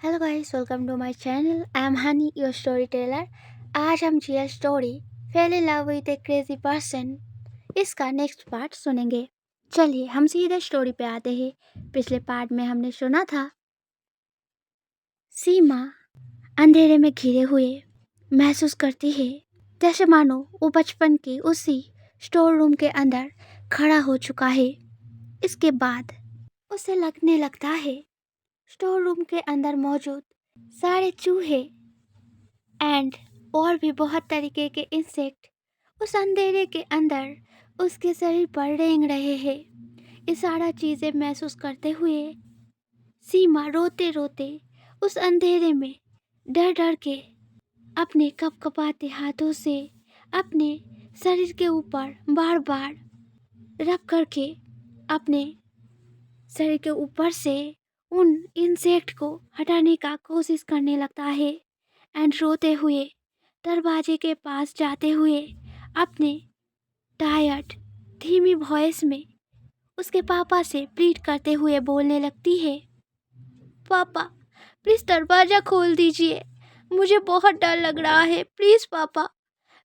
Hello guys, welcome to my channel. I am Honey, your storyteller. आज हम Jiya story fell in love with a crazy person इसका next part सुनेंगे। चलिए हम सीधे story पे आते हैं। पिछले पार्ट में हमने सुना था सीमा अंधेरे में घिरे हुए महसूस करती है, जैसे मानो वो बचपन के उसी स्टोर रूम के अंदर खड़ा हो चुका है। इसके बाद उसे लगने लगता है स्टोर रूम के अंदर मौजूद सारे चूहे एंड और भी बहुत तरीके के इंसेक्ट उस अंधेरे के अंदर उसके शरीर पर रेंग रहे हैं। ये सारा चीज़ें महसूस करते हुए सीमा रोते रोते उस अंधेरे में डर डर के अपने कपकपाते हाथों से अपने शरीर के ऊपर बार बार रब करके अपने शरीर के ऊपर से उन इंसेक्ट को हटाने का कोशिश करने लगता है एंड रोते हुए दरवाजे के पास जाते हुए अपने टायर्ड धीमी वॉइस में उसके पापा से प्लीड करते हुए बोलने लगती है, पापा प्लीज़ दरवाज़ा खोल दीजिए, मुझे बहुत डर लग रहा है। प्लीज़ पापा,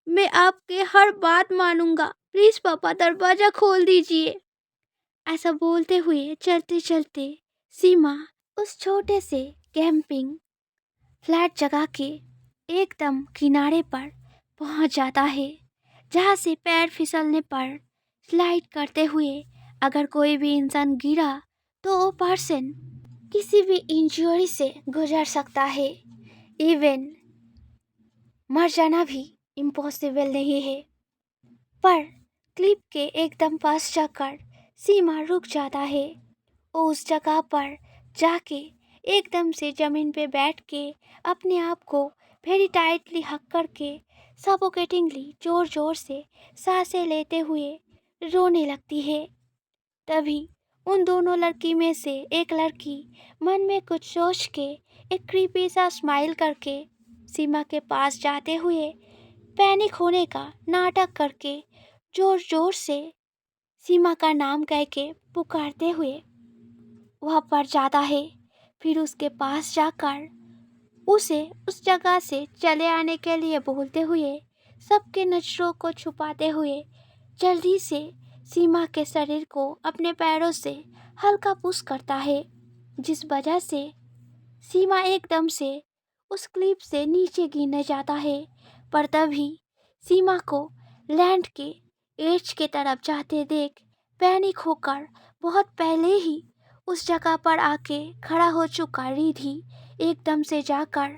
मैं आपके हर बात मानूंगा, प्लीज़ पापा दरवाज़ा खोल दीजिए। ऐसा बोलते हुए चलते चलते सीमा उस छोटे से कैंपिंग फ्लैट जगह के एकदम किनारे पर पहुंच जाता है, जहां से पैर फिसलने पर स्लाइड करते हुए अगर कोई भी इंसान गिरा तो वो पर्सन किसी भी इंजरी से गुजर सकता है। इवन मर जाना भी इम्पॉसिबल नहीं है। पर क्लिप के एकदम पास जाकर सीमा रुक जाता है। वो उस जगह पर जाके एकदम से जमीन पे बैठ के अपने आप को वेरी टाइटली हक करके सफोकेटिंगली जोर जोर से सांसें लेते हुए रोने लगती है। तभी उन दोनों लड़की में से एक लड़की मन में कुछ सोच के एक क्रीपी सा स्माइल करके सीमा के पास जाते हुए पैनिक होने का नाटक करके जोर जोर से सीमा का नाम कह के पुकारते हुए वह पर जाता है। फिर उसके पास जाकर उसे उस जगह से चले आने के लिए बोलते हुए सबके नजरों को छुपाते हुए जल्दी से सीमा के शरीर को अपने पैरों से हल्का पुश करता है, जिस वजह से सीमा एकदम से उस क्लिप से नीचे गिरने जाता है। पर तभी सीमा को लैंड के एज के तरफ जाते देख पैनिक होकर बहुत पहले ही उस जगह पर आके खड़ा हो चुका रिधि एकदम से जाकर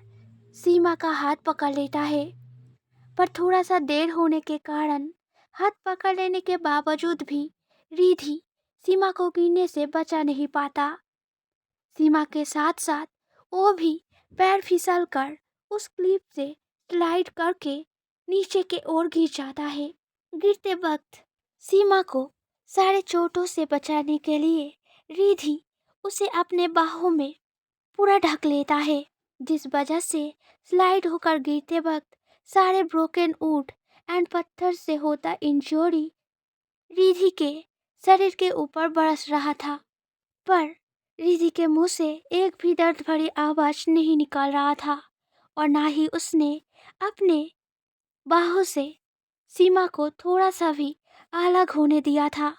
सीमा का हाथ पकड़ लेता है। पर थोड़ा सा देर होने के कारण हाथ पकड़ लेने के बावजूद भी रिधि सीमा को गिरने से बचा नहीं पाता। सीमा के साथ साथ वो भी पैर फिसल कर उस क्लिप से स्लाइड करके नीचे के ओर गिर जाता है। गिरते वक्त सीमा को सारे चोटों से बचाने के लिए रिधि उसे अपने बाहों में पूरा ढक लेता है, जिस वजह से स्लाइड होकर गिरते वक्त सारे ब्रोकन वुड एंड पत्थर से होता इंजरी रिधि के शरीर के ऊपर बरस रहा था। पर रिधि के मुंह से एक भी दर्द भरी आवाज नहीं निकल रहा था और ना ही उसने अपने बाहों से सीमा को थोड़ा सा भी अलग होने दिया था।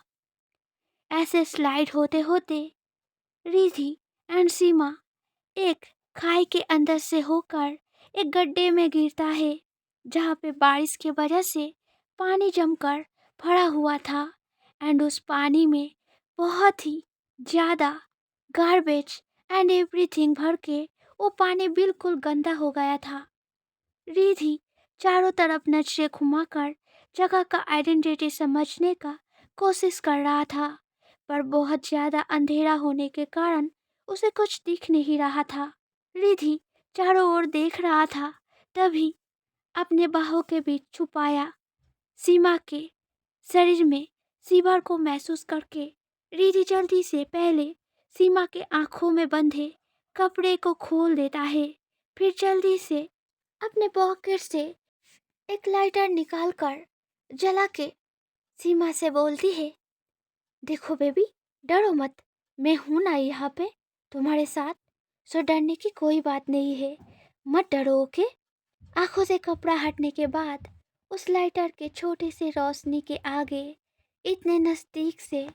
ऐसे स्लाइड होते होते रिधि एंड सीमा एक खाई के अंदर से होकर एक गड्ढे में गिरता है, जहाँ पे बारिश की वजह से पानी जमकर भरा हुआ था एंड उस पानी में बहुत ही ज़्यादा गार्बेज एंड एवरीथिंग भर के वो पानी बिल्कुल गंदा हो गया था। रिधि चारों तरफ नजरें घुमाकर जगह का आइडेंटिटी समझने का कोशिश कर रहा था, पर बहुत ज़्यादा अंधेरा होने के कारण उसे कुछ दिख नहीं रहा था। रिधि चारों ओर देख रहा था, तभी अपने बाहों के बीच छुपाया सीमा के शरीर में शिवर को महसूस करके रिधि जल्दी से पहले सीमा के आंखों में बंधे कपड़े को खोल देता है। फिर जल्दी से अपने पॉकेट से एक लाइटर निकालकर जला के सीमा से बोलती है, देखो बेबी, डरो मत, मैं हूं ना यहाँ पे तुम्हारे साथ। सो डरने की कोई बात नहीं है, मत डरो ओके। आंखों से कपड़ा हटने के बाद उस लाइटर के छोटे से रोशनी के आगे इतने नज़दीक से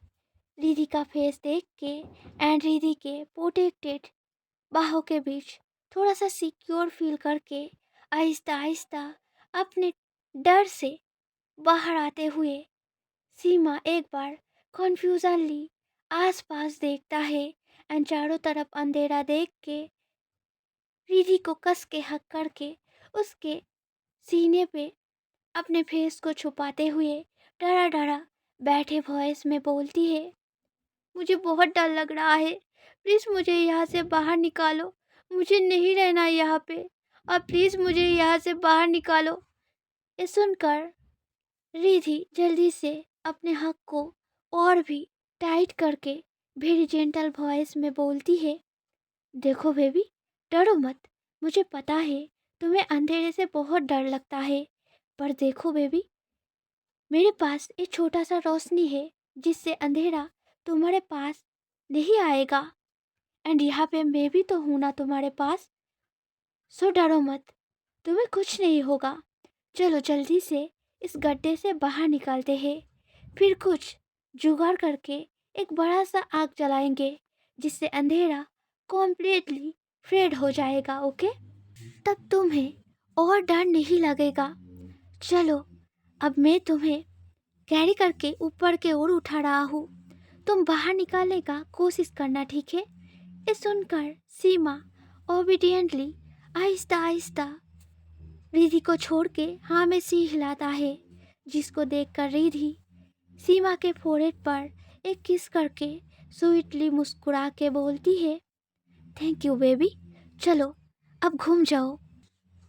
रिधि का फेस देख के एंड रिधि के प्रोटेक्टेड बाहों के बीच थोड़ा सा सिक्योर फील करके आहिस्ता आहिस्ता अपने डर से बाहर आते हुए सीमा एक बार कॉन्फ्यूजनली आसपास देखता है एंड चारों तरफ अंधेरा देख के रिधि को कस के हक करके उसके सीने पे अपने फेस को छुपाते हुए डरा डरा बैठे वॉइस में बोलती है, मुझे बहुत डर लग रहा है, प्लीज़ मुझे यहाँ से बाहर निकालो, मुझे नहीं रहना यहाँ पे, अब प्लीज़ मुझे यहाँ से बाहर निकालो। ये सुनकर रिधि जल्दी से अपने हक को और भी टाइट करके वेरी जेंटल वॉइस में बोलती है, देखो बेबी, डरो मत, मुझे पता है तुम्हें अंधेरे से बहुत डर लगता है, पर देखो बेबी, मेरे पास एक छोटा सा रोशनी है जिससे अंधेरा तुम्हारे पास नहीं आएगा एंड यहाँ पे मैं भी तो हूँ ना तुम्हारे पास। सो डरो मत, तुम्हें कुछ नहीं होगा। चलो जल्दी से इस गड्ढे से बाहर निकलते हैं, फिर कुछ जुगाड़ करके एक बड़ा सा आग जलाएंगे जिससे अंधेरा कॉम्प्लीटली फेड हो जाएगा ओके। तब तुम्हें और डर नहीं लगेगा। चलो अब मैं तुम्हें कैरी करके ऊपर के ओर उठा रहा हूँ, तुम बाहर निकालने का कोशिश करना, ठीक है। ये सुनकर सीमा ओबीडियंटली आहिस्ता आहिस्ता रिधि को छोड़ के हाँ में सिर हिलाता है, जिसको देखकर रिधि सीमा के फोrehead पर एक किस करके स्वीटली मुस्कुरा के बोलती है, थैंक यू बेबी, चलो अब घूम जाओ,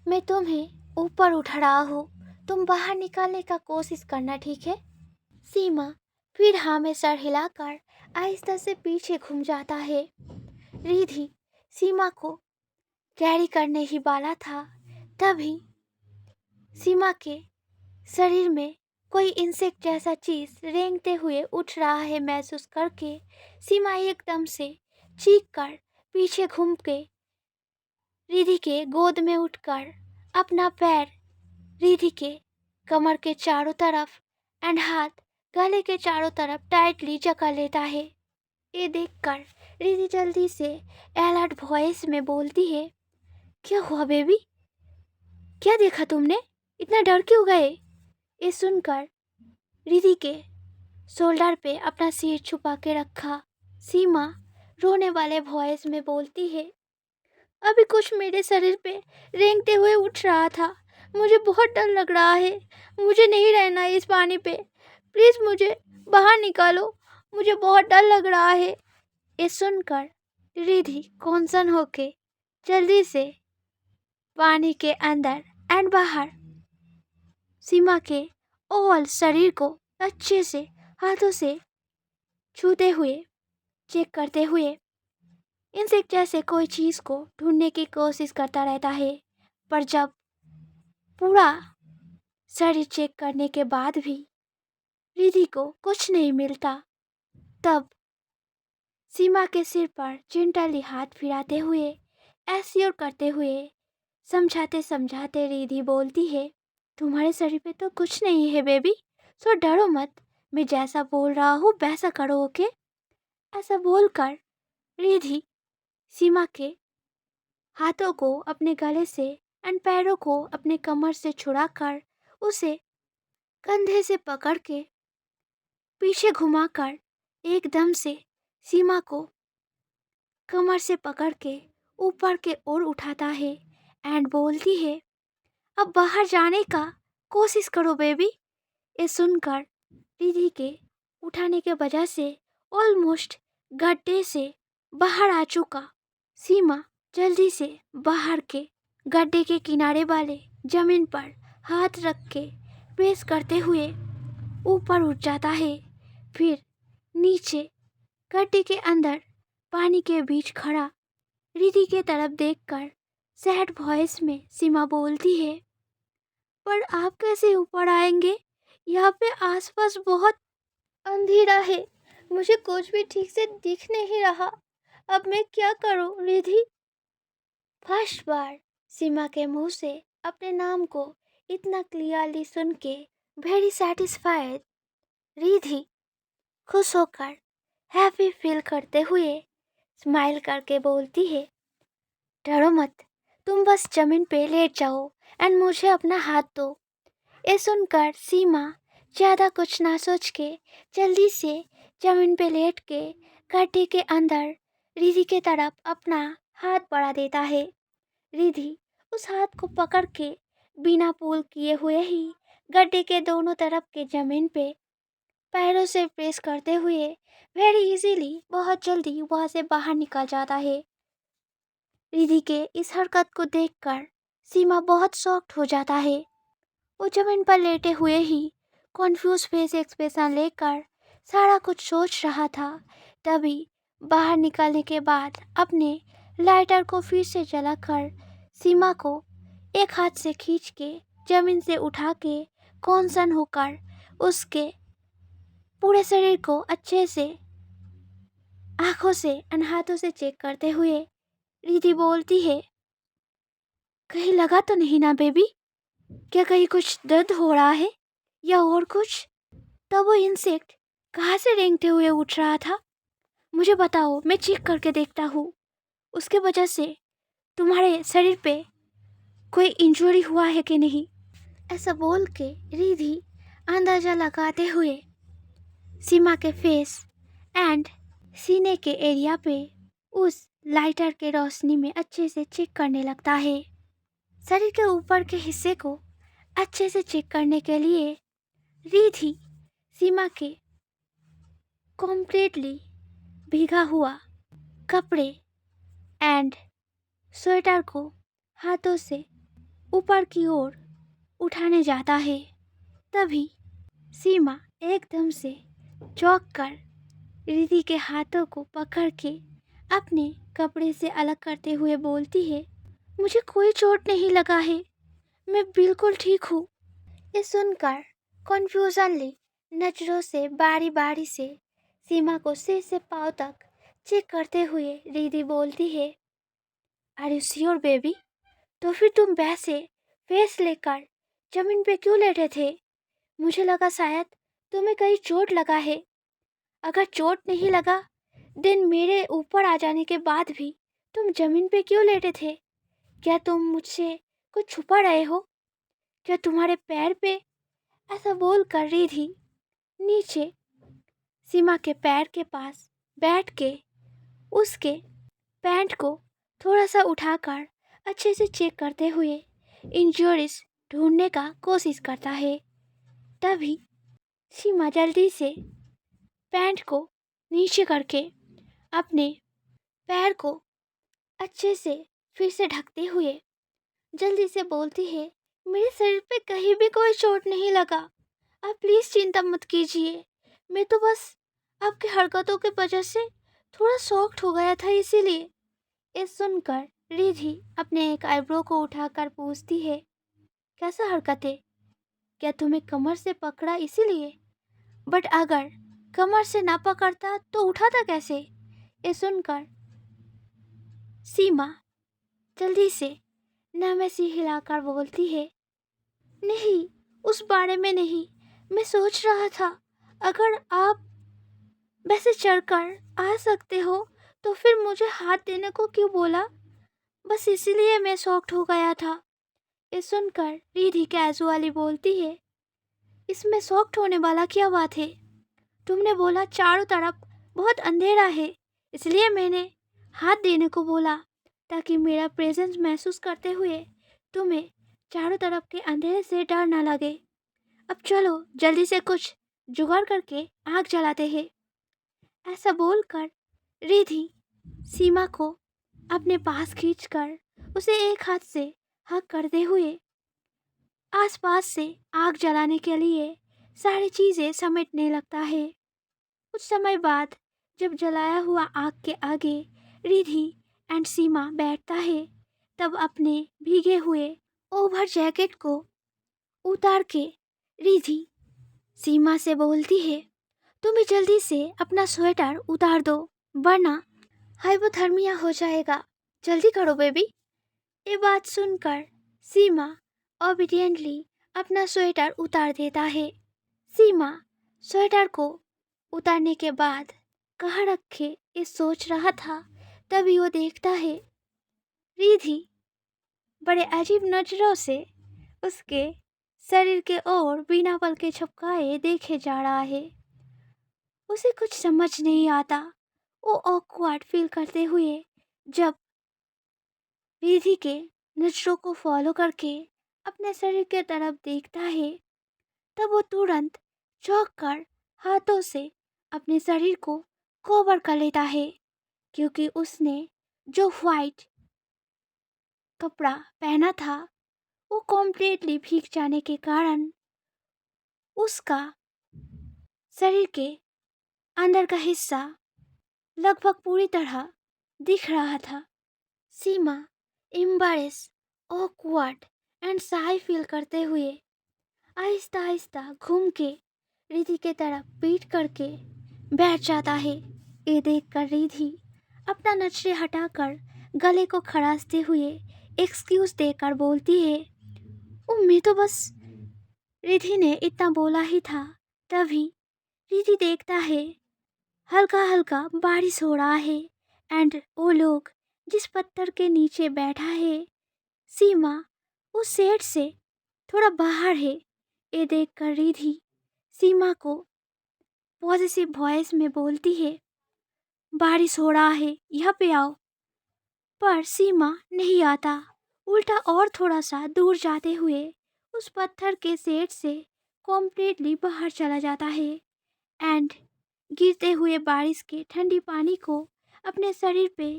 मैं तुम्हें ऊपर उठा रहा हूँ, तुम बाहर निकालने का कोशिश करना, ठीक है। सीमा फिर हाँ में सर हिलाकर आहिस्ता से पीछे घूम जाता है। रिधि सीमा को कैरी करने ही वाला था, तभी सीमा के शरीर में कोई इंसेक्ट जैसा चीज रेंगते हुए उठ रहा है महसूस करके सीमा एकदम से चीख कर पीछे घूम के रिधि के गोद में उठकर अपना पैर रिधि के कमर के चारों तरफ एंड हाथ गले के चारों तरफ टाइटली जकड़ लेता है। ये देखकर रिधि जल्दी से अलर्ट वॉइस में बोलती है, क्या हुआ बेबी, क्या देखा तुमने, इतना डर क्यों गए। ये सुनकर रिधि के शोल्डर पे अपना सिर छुपा के रखा सीमा रोने वाले वॉइस में बोलती है, अभी कुछ मेरे शरीर पे रेंगते हुए उठ रहा था, मुझे बहुत डर लग रहा है, मुझे नहीं रहना इस पानी पे, प्लीज़ मुझे बाहर निकालो, मुझे बहुत डर लग रहा है। ये सुनकर रिधि कॉन्सन होके जल्दी से पानी के अंदर एंड बाहर सीमा के ऑल शरीर को अच्छे से हाथों से छूते हुए चेक करते हुए इंसेक्ट जैसे कोई चीज़ को ढूंढने की कोशिश करता रहता है, पर जब पूरा शरीर चेक करने के बाद भी रिधि को कुछ नहीं मिलता, तब सीमा के सिर पर जेंटली हाथ फिराते हुए एश्योर करते हुए समझाते समझाते रिधि बोलती है, तुम्हारे शरीर पे तो कुछ नहीं है बेबी, सो डरो मत, मैं जैसा बोल रहा हूँ वैसा करो ओके। ऐसा बोलकर रिधि सीमा के हाथों को अपने गले से एंड पैरों को अपने कमर से छुड़ाकर उसे कंधे से पकड़ के पीछे घुमाकर एकदम से सीमा को कमर से पकड़ के ऊपर के ओर उठाता है एंड बोलती है, अब बाहर जाने का कोशिश करो बेबी। ये सुनकर रिधि के उठाने के वजह से ऑलमोस्ट गड्ढे से बाहर आ चुका सीमा जल्दी से बाहर के गड्ढे के किनारे वाले जमीन पर हाथ रख के प्रेस करते हुए ऊपर उठ जाता है। फिर नीचे गड्ढे के अंदर पानी के बीच खड़ा रिधि के तरफ देखकर सैड वॉइस में सीमा बोलती है, पर आप कैसे ऊपर आएंगे, यहाँ पे आसपास बहुत अंधेरा है, मुझे कुछ भी ठीक से दिख नहीं रहा, अब मैं क्या करूँ रिधि। फर्स्ट बार सीमा के मुंह से अपने नाम को इतना क्लियरली सुन के वेरी सेटिस्फाइड रिधि खुश होकर हैप्पी फील करते हुए स्माइल करके बोलती है, डरो मत, तुम बस जमीन पे लेट जाओ एंड मुझे अपना हाथ दो। ये सुनकर सीमा ज़्यादा कुछ ना सोच के जल्दी से जमीन पे लेट के गड्ढे के अंदर रिधि के तरफ अपना हाथ बढ़ा देता है। रिधि उस हाथ को पकड़ के बिना पुल किए हुए ही गड्ढे के दोनों तरफ के जमीन पे पैरों से प्रेस करते हुए वेरी इजीली बहुत जल्दी वहां से बाहर निकल जाता है। रिधि के इस हरकत को देखकर सीमा बहुत शॉक्ड हो जाता है। वो जमीन पर लेटे हुए ही कॉन्फ्यूज फेस एक्सप्रेशन लेकर सारा कुछ सोच रहा था। तभी बाहर निकलने के बाद अपने लाइटर को फिर से जलाकर सीमा को एक हाथ से खींच के जमीन से उठा के कॉन्सर्न होकर उसके पूरे शरीर को अच्छे से आंखों से एंड हाथों से चेक करते हुए रिधि बोलती है, कहीं लगा तो नहीं ना बेबी? क्या कहीं कुछ दर्द हो रहा है या और कुछ? तब वो इंसेक्ट कहाँ से रेंगते हुए उठ रहा था? मुझे बताओ, मैं चेक करके देखता हूँ। उसके वजह से तुम्हारे शरीर पे कोई इंजरी हुआ है कि नहीं? ऐसा बोल के रिधि अंदाजा लगाते हुए सीमा के फेस एंड सीने के एरिया पे उस लाइटर के रोशनी में अच्छे से चेक करने लगता है। शरीर के ऊपर के हिस्से को अच्छे से चेक करने के लिए रिधि सीमा के कम्प्लीटली भीगा हुआ कपड़े एंड स्वेटर को हाथों से ऊपर की ओर उठाने जाता है। तभी सीमा एकदम से चौंक कर रिधि के हाथों को पकड़ के अपने कपड़े से अलग करते हुए बोलती है, मुझे कोई चोट नहीं लगा है, मैं बिल्कुल ठीक हूँ। ये सुनकर कन्फ्यूजनली नजरों से बारी बारी से सीमा को सिर से पाँव तक चेक करते हुए रिधि बोलती है, आर यू श्योर बेबी? तो फिर तुम वैसे फेस लेकर जमीन पे क्यों लेटे थे? मुझे लगा शायद तुम्हें कहीं चोट लगा है। अगर चोट नहीं लगा देन मेरे ऊपर आ जाने के बाद भी तुम जमीन पे क्यों लेटे थे? क्या तुम मुझसे कुछ छुपा रहे हो? क्या तुम्हारे पैर पे? ऐसा बोल कर रिधि नीचे सीमा के पैर के पास बैठ के उसके पैंट को थोड़ा सा उठाकर अच्छे से चेक करते हुए इंजरीज ढूंढने का कोशिश करता है। तभी सीमा जल्दी से पैंट को नीचे करके अपने पैर को अच्छे से फिर से ढकते हुए जल्दी से बोलती है, मेरे शरीर पे कहीं भी कोई चोट नहीं लगा, आप प्लीज़ चिंता मत कीजिए। मैं तो बस आपकी हरकतों के वजह से थोड़ा शॉक्ड हो गया था, इसीलिए। ये सुनकर रिधि अपने एक आईब्रो को उठाकर पूछती है, कैसा हरकत है? क्या तुम्हें कमर से पकड़ा इसीलिए? बट अगर कमर से ना पकड़ता तो उठाता कैसे? ये सुनकर सीमा जल्दी से नमसी हिलाकर बोलती है, नहीं, उस बारे में नहीं। मैं सोच रहा था अगर आप वैसे चढ़कर आ सकते हो तो फिर मुझे हाथ देने को क्यों बोला? बस इसीलिए मैं शॉक्ड हो गया था। ये सुनकर रिधि कैजुअली बोलती है, इसमें शॉक्ड होने वाला क्या बात है? तुमने बोला चारों तरफ बहुत अंधेरा है, इसलिए मैंने हाथ देने को बोला ताकि मेरा प्रेजेंस महसूस करते हुए तुम्हें चारों तरफ के अंधेरे से डर ना लगे। अब चलो जल्दी से कुछ जुगाड़ करके आग जलाते हैं। ऐसा बोलकर रिधि सीमा को अपने पास खींचकर उसे एक हाथ से हक करते हुए आसपास से आग जलाने के लिए सारी चीज़ें समेटने लगता है। कुछ समय बाद जब जलाया हुआ आग के आगे रिधि एंड सीमा बैठता है, तब अपने भीगे हुए ओवर जैकेट को उतार के रिधि सीमा से बोलती है, तुम भी जल्दी से अपना स्वेटर उतार दो वरना हाइपोथर्मिया हो जाएगा। जल्दी करो बेबी। ये बात सुनकर सीमा ओबिडियंटली अपना स्वेटर उतार देता है। सीमा स्वेटर को उतारने के बाद कहाँ रखे ये सोच रहा था, तभी वो देखता है रिधि बड़े अजीब नजरों से उसके शरीर के ओर बिना बल के झपकाए देखे जा रहा है। उसे कुछ समझ नहीं आता। वो ऑकवर्ड फील करते हुए जब रिधि के नजरों को फॉलो करके अपने शरीर के तरफ देखता है, तब वो तुरंत चौंक कर हाथों से अपने शरीर को कवर कर लेता है, क्योंकि उसने जो व्हाइट कपड़ा पहना था वो कॉम्प्लीटली भीग जाने के कारण उसका शरीर के अंदर का हिस्सा लगभग पूरी तरह दिख रहा था। सीमा एम्बारेस, ऑकवर्ड एंड शाई फील करते हुए आहिस्ता आहिस्ता घूम के रिधि के तरफ पीठ करके बैठ जाता है। ये देखकर रिधि अपना नजरें हटाकर गले को खराशते हुए एक्सक्यूज देकर बोलती है, मैं तो बस, रिधि ने इतना बोला ही था, तभी रिधि देखता है हल्का हल्का बारिश हो रहा है एंड वो लोग जिस पत्थर के नीचे बैठा है सीमा उस शेड से थोड़ा बाहर है। ये देखकर रिधि सीमा को पॉजिटिव वॉइस में बोलती है, बारिश हो रहा है, यहाँ पे आओ। पर सीमा नहीं आता, उल्टा और थोड़ा सा दूर जाते हुए उस पत्थर के शेड से कॉम्प्लीटली बाहर चला जाता है एंड गिरते हुए बारिश के ठंडी पानी को अपने शरीर पे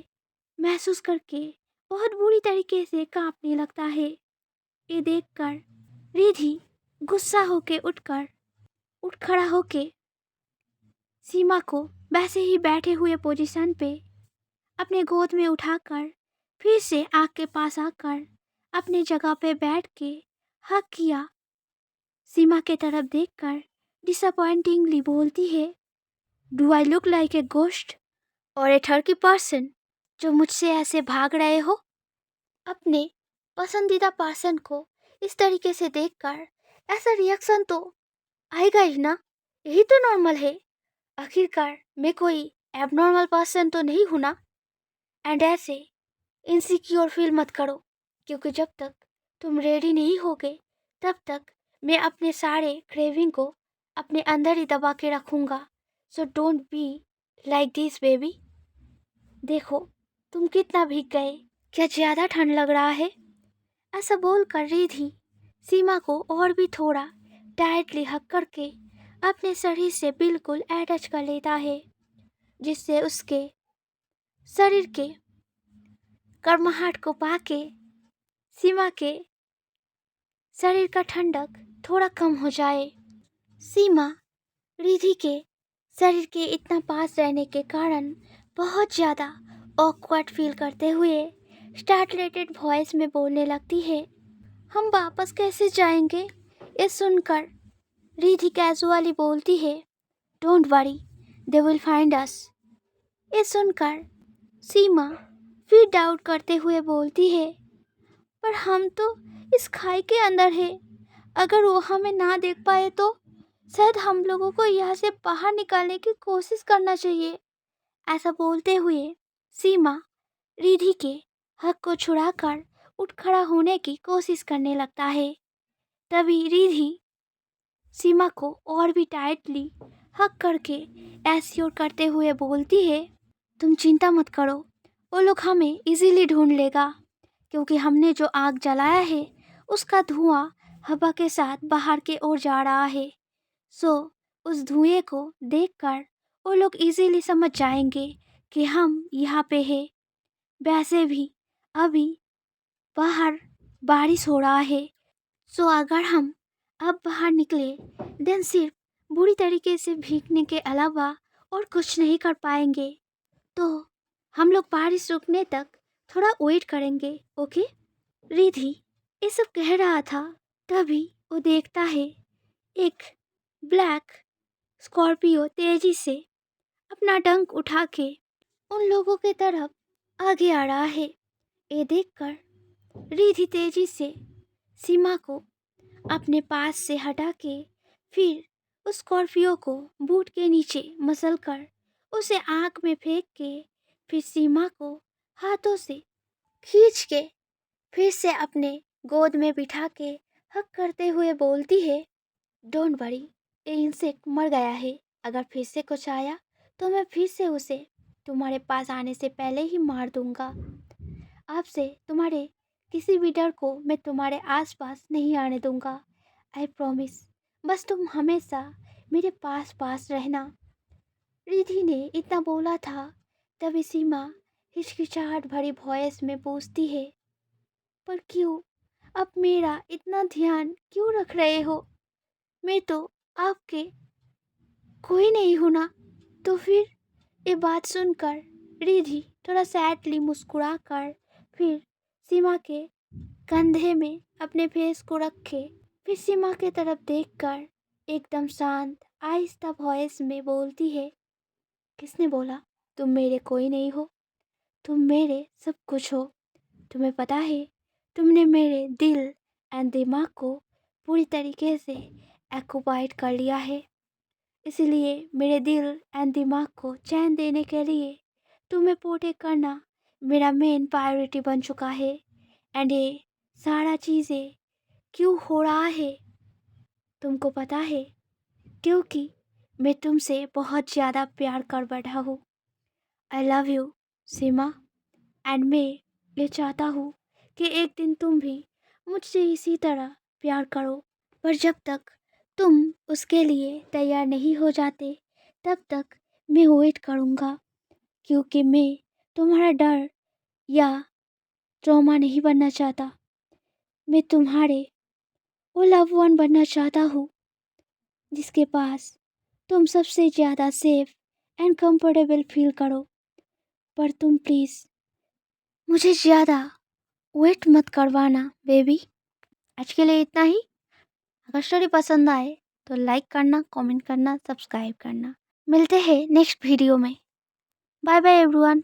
महसूस करके बहुत बुरी तरीके से कांपने लगता है। ये देखकर रिधि गुस्सा होके उठ खड़ा होके सीमा को वैसे ही बैठे हुए पोजीशन पे अपने गोद में उठाकर फिर से आग के पास आकर अपनी जगह पे बैठ के हक किया। सीमा के तरफ देखकर डिसअपॉइंटिंगली बोलती है, do I look like a ghost और ए थर्की पर्सन जो मुझसे ऐसे भाग रहे हो? अपने पसंदीदा पर्सन को इस तरीके से देखकर ऐसा रिएक्शन तो आएगा ही ना, यही तो नॉर्मल है। आखिरकार मैं कोई एबनॉर्मल पर्सन तो नहीं हूं ना। एंड ऐसे इनसिक्योर फील मत करो, क्योंकि जब तक तुम रेडी नहीं होगे तब तक मैं अपने सारे क्रेविंग को अपने अंदर ही दबा के रखूंगा। So don't be like this baby. देखो तुम कितना भीग गए, क्या ज़्यादा ठंड लग रहा है? ऐसा बोलकर रिधि सीमा को और भी थोड़ा टाइटली हक करके अपने शरीर से बिल्कुल अटैच कर लेता है, जिससे उसके शरीर के गर्माहट को पाके सीमा के शरीर का ठंडक थोड़ा कम हो जाए। सीमा रिधि के शरीर के इतना पास रहने के कारण बहुत ज़्यादा ऑकवर्ड फील करते हुए स्टार्टलेटेड वॉइस में बोलने लगती है, हम वापस कैसे जाएंगे? ये सुनकर रिधि कैजुअली बोलती है, don't worry, they will find us. ये सुनकर सीमा फिर डाउट करते हुए बोलती है, पर हम तो इस खाई के अंदर है, अगर वो हमें ना देख पाए तो शायद हम लोगों को यहाँ से बाहर निकालने की कोशिश करना चाहिए। ऐसा बोलते हुए सीमा रिधि के हक को छुड़ाकर उठ खड़ा होने की कोशिश करने लगता है। तभी रिधि सीमा को और भी टाइटली हक करके एश्योर करते हुए बोलती है, तुम चिंता मत करो, वो लोग हमें इजीली ढूंढ लेगा, क्योंकि हमने जो आग जलाया है उसका धुआं हवा के साथ बाहर की ओर जा रहा है। सो उस धुएं को देखकर वो लोग इजीली समझ जाएंगे कि हम यहाँ पे हैं। वैसे भी अभी बाहर बारिश हो रहा है, सो अगर हम अब बाहर निकले देन सिर्फ बुरी तरीके से भीगने के अलावा और कुछ नहीं कर पाएंगे। तो हम लोग बारिश रुकने तक थोड़ा वेट करेंगे, ओके? रिधि ये सब कह रहा था, तभी वो देखता है एक ब्लैक स्कॉर्पियो तेजी से अपना डंक उठा के उन लोगों के तरफ आगे आ रहा है। ये देखकर रिधि तेजी से सीमा को अपने पास से हटा के फिर उस स्कॉर्पियो को बूट के नीचे मसलकर उसे आंख में फेंक के फिर सीमा को हाथों से खींच के फिर से अपने गोद में बिठा के हक करते हुए बोलती है, डोंट वरी, ये इंसेक्ट मर गया है। अगर फिर से कुछ आया तो मैं फिर से उसे तुम्हारे पास आने से पहले ही मार दूंगा। आपसे तुम्हारे किसी भी डर को मैं तुम्हारे आसपास नहीं आने दूंगा। I promise. बस तुम हमेशा मेरे पास पास रहना। रिधि ने इतना बोला था तभी सीमा हिचकिचाहट भरी वॉइस में पूछती है, पर क्यों? अब मेरा इतना ध्यान क्यों रख रहे हो? मैं तो आपके कोई नहीं हूं ना। तो फिर ये बात सुनकर रिधि थोड़ा सैडली मुस्कुरा कर फिर सीमा के कंधे में अपने फेस को रखे फिर सीमा की तरफ देखकर एकदम शांत आहिस्ता वॉइस में बोलती है, किसने बोला तुम मेरे कोई नहीं हो? तुम मेरे सब कुछ हो। तुम्हें पता है तुमने मेरे दिल एंड दिमाग को पूरी तरीके से एक्युपाइड कर लिया है। इसलिए मेरे दिल एंड दिमाग को चैन देने के लिए तुम्हें प्रोटेक्ट करना मेरा मेन प्रायोरिटी बन चुका है। एंड ये सारा चीज़ें क्यों हो रहा है तुमको पता है? क्योंकि मैं तुमसे बहुत ज़्यादा प्यार कर बैठा हूँ। I love you Seema. And मैं ये चाहता हूँ कि एक दिन तुम भी मुझसे इसी तरह प्यार करो। पर जब तक तुम उसके लिए तैयार नहीं हो जाते तब तक मैं वेट करूँगा, क्योंकि मैं तुम्हारा डर या ट्रॉमा नहीं बनना चाहता। मैं तुम्हारे वो लव वन बनना चाहता हूँ जिसके पास तुम सबसे ज़्यादा सेफ एंड कंफर्टेबल फील करो। पर तुम प्लीज़ मुझे ज़्यादा वेट मत करवाना बेबी। आज के लिए इतना ही। अगर स्टोरी पसंद आए तो लाइक करना, कमेंट करना, सब्सक्राइब करना। मिलते हैं नेक्स्ट वीडियो में। Bye bye everyone.